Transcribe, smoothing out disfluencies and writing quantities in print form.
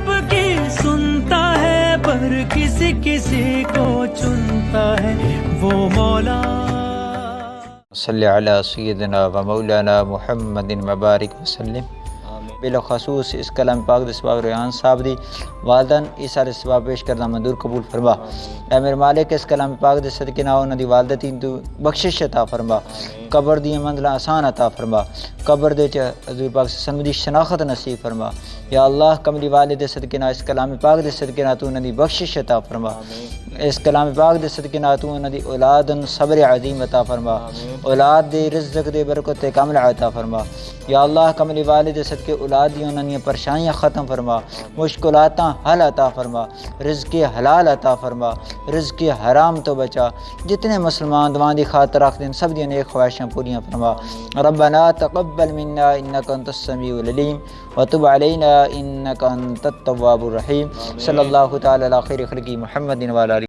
सबकी सुनता है पर किसी किसी को चुनता है वो मौला। सल्ली अला सय्यिदना व मौलाना मुहम्मदिन मुबारक वसल्लम। बिलखसूस इस कलाम पाक दे सवाब रेहान साहब दी वालदन इस सारे सवाब पेश करना मंजूर कबूल फरमा। ऐ मेरे मालिक इस कलाम पाक दे सदके ना उन्हां दी वालदती तू बख्शिश अता फरमा, कब्र दी मंजिलां आसान अता फरमा, कब्र दे च हज़ूर पाक सल्लल्लाहु अलैहि वसल्लम दी शनाखत नसीब फरमा। या अल्लाह कमली वाले दे सदके ना इस कलाम पाक दे सदके ना तू उन्हां दी बख्शिश अता फरमा। इस कलाम पाक दे सदके ना तू उन्हां दी औलादन सब्र अज़ीम अता फरमा, औलाद दे रिज़्क़ दे बरकत ते कामिल अता फरमा। या अल्लाह कमली वाले दे सदके औलाद दी उन्हां दी परेशानियां ख़त्म फरमा, मुश्किलातां हल अता फरमा, रिज़्क़ हलाल अता फरमा, रिज़्क़ हराम तो बचा। जितने मुसलमान दुआ दी खातर रखते सब दी नेक ख्वाहिशां पूरियां फरमा। रब्बना तक़ब्बल मिन्ना इन्नका अंतस समीउल अलीम व तुब अलैना इन्नका अंतत तव्वाबुर रहीम। सल्लल्लाहु तआला अला खैरि खल्क़ि मुहम्मदिन व अला